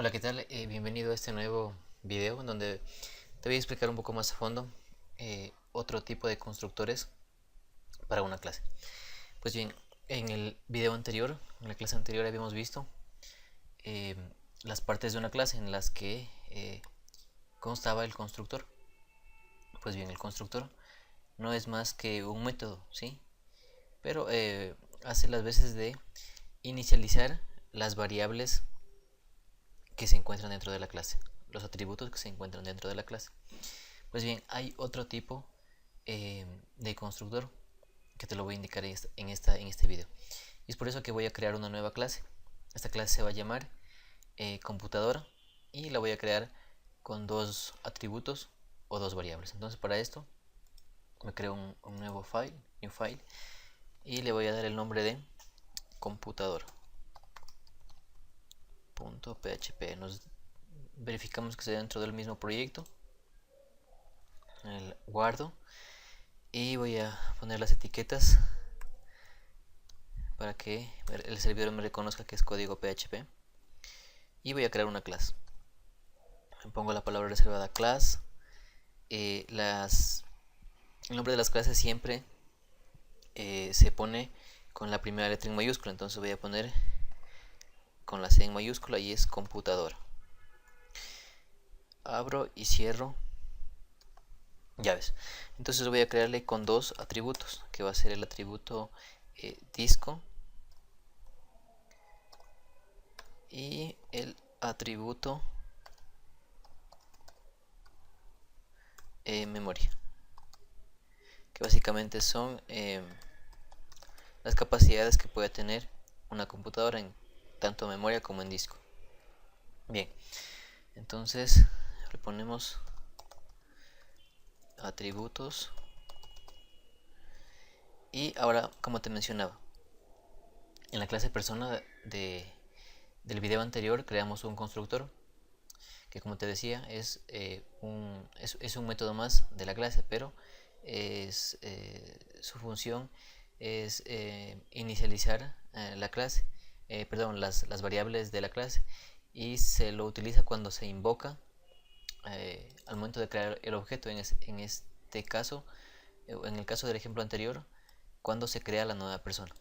Hola, ¿qué tal? Bienvenido a este nuevo video en donde te voy a explicar un poco más a fondo otro tipo de constructores para una clase. Pues bien, en el video anterior, en la clase anterior habíamos visto eh, las partes de una clase en las que constaba el constructor. Pues bien, el constructor no es más que un método, ¿sí? Pero hace las veces de inicializar las variables que se encuentran dentro de la clase, los atributos que se encuentran dentro de la clase. Pues bien, hay otro tipo de constructor que te lo voy a indicar en este video. Y es por eso que voy a crear una nueva clase. Esta clase se va a llamar computadora y la voy a crear con dos atributos o dos variables. Entonces para esto me creo un nuevo file, new file, y le voy a dar el nombre de computador.php. Nos verificamos que esté dentro del mismo proyecto. El guardo y voy a poner las etiquetas para que el servidor me reconozca que es código PHP. Y voy a crear una clase. Pongo la palabra reservada class. El nombre de las clases siempre se pone con la primera letra en mayúscula. Entonces voy a poner con la C en mayúscula y es computadora. Abro y cierro llaves. Entonces voy a crearle con dos atributos, que va a ser el atributo disco y el atributo memoria, que básicamente son las capacidades que puede tener una computadora en tanto memoria como en disco. Bien, entonces le ponemos atributos y ahora, como te mencionaba, en la clase persona del video anterior creamos un constructor que, como te decía, es un método más de la clase, pero su función es inicializar la clase, perdón, las variables de la clase, y se lo utiliza cuando se invoca al momento de crear el objeto. En este caso, en el caso del ejemplo anterior, cuando se crea la nueva persona.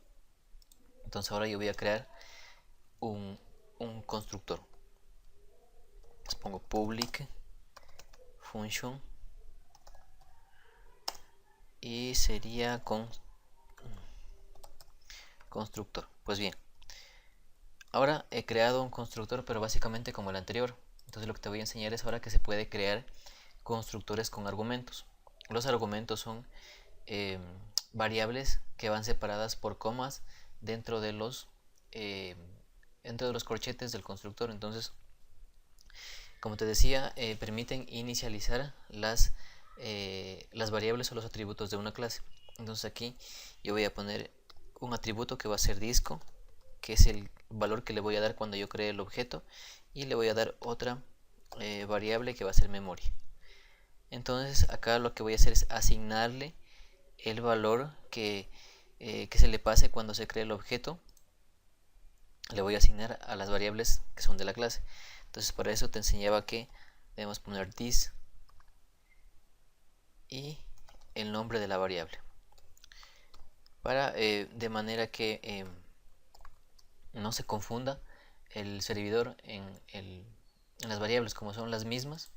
Entonces ahora yo voy a crear un constructor. Les pongo public function y sería con constructor. Pues bien, ahora he creado un constructor, pero básicamente como el anterior. Entonces lo que te voy a enseñar es ahora que se puede crear constructores con argumentos. Los argumentos son eh, variables que van separadas por comas dentro de los eh, dentro de los corchetes del constructor. Entonces, como te decía, permiten inicializar las variables o los atributos de una clase. Entonces aquí yo voy a poner un atributo que va a ser disco, que es el valor que le voy a dar cuando yo cree el objeto, y le voy a dar otra variable que va a ser memoria. Entonces acá lo que voy a hacer es asignarle el valor que se le pase cuando se cree el objeto. Le voy a asignar a las variables que son de la clase. Entonces para eso te enseñaba que debemos poner this y el nombre de la variable, para de manera que no se confunda el servidor en las variables. Como son las mismas,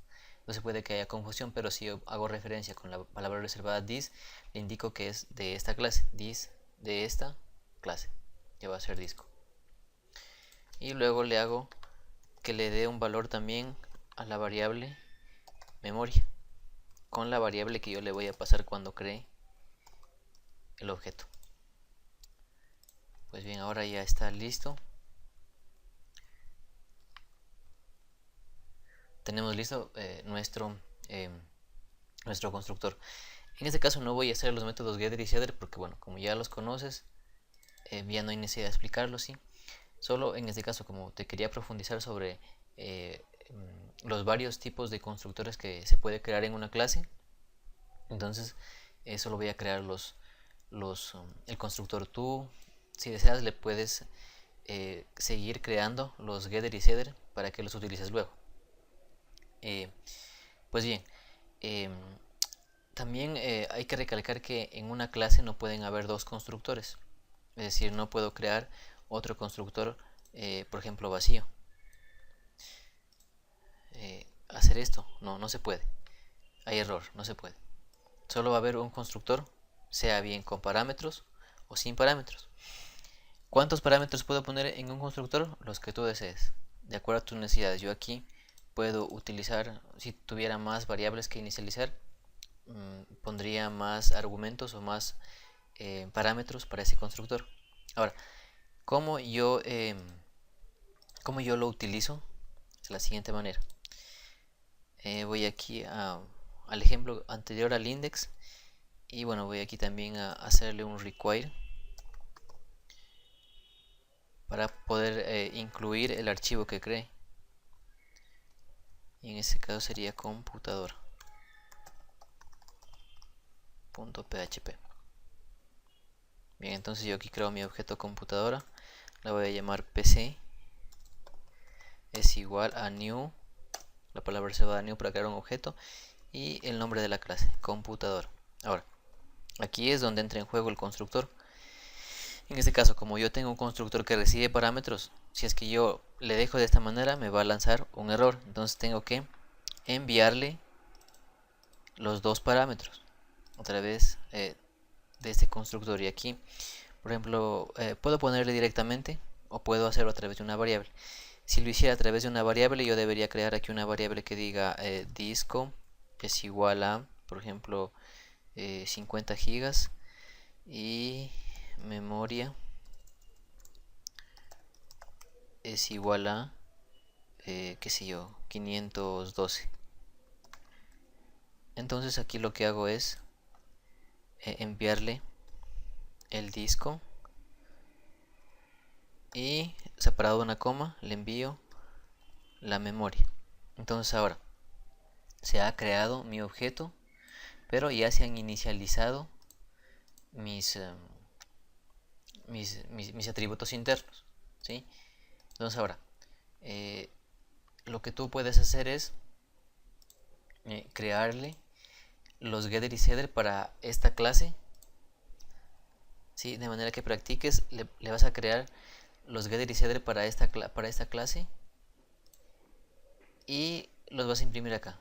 no se puede que haya confusión, pero si yo hago referencia con la palabra reservada this, le indico que es de esta clase, this de esta clase, que va a ser disco. Y luego le hago que le dé un valor también a la variable memoria, con la variable que yo le voy a pasar cuando cree el objeto. Pues bien, ahora ya está listo. Tenemos listo nuestro constructor. En este caso no voy a hacer los métodos getter y setter porque, bueno, como ya los conoces, ya no hay necesidad de explicarlos, ¿sí? Solo en este caso, como te quería profundizar sobre los varios tipos de constructores que se puede crear en una clase, entonces solo voy a crear el constructor. Tú, si deseas, le puedes seguir creando los getter y setter para que los utilices luego. Pues bien, también hay que recalcar que en una clase no pueden haber dos constructores. Es decir, no puedo crear otro constructor, por ejemplo, vacío. Hacer esto, no se puede. Hay error, no se puede. Solo va a haber un constructor, sea bien con parámetros o sin parámetros. ¿Cuántos parámetros puedo poner en un constructor? Los que tú desees, de acuerdo a tus necesidades. Yo aquí puedo utilizar, si tuviera más variables que inicializar, pondría más argumentos o más parámetros para ese constructor. Ahora, ¿cómo yo lo utilizo? De la siguiente manera. Voy aquí al ejemplo anterior al index y bueno, voy aquí también a hacerle un require para poder incluir el archivo que cree, y en este caso sería computadora.php. Bien, entonces yo aquí creo mi objeto computadora, la voy a llamar PC, es igual a new, la palabra reservada new para crear un objeto, y el nombre de la clase, computadora. Ahora, aquí es donde entra en juego el constructor. En este caso, como yo tengo un constructor que recibe parámetros, si es que yo le dejo de esta manera, me va a lanzar un error. Entonces tengo que enviarle los dos parámetros a través de este constructor. Y aquí, por ejemplo, puedo ponerle directamente o puedo hacerlo a través de una variable. Si lo hiciera a través de una variable, yo debería crear aquí una variable que diga disco es igual a, por ejemplo, 50 gigas y memoria es igual a, qué sé yo, 512. Entonces aquí lo que hago es enviarle el disco y separado de una coma le envío la memoria. Entonces ahora se ha creado mi objeto, pero ya se han inicializado mis atributos internos, ¿sí? Entonces ahora lo que tú puedes hacer es crearle los getter y setter para esta clase, ¿sí? De manera que practiques, le vas a crear los getter y setter para esta clase y los vas a imprimir acá.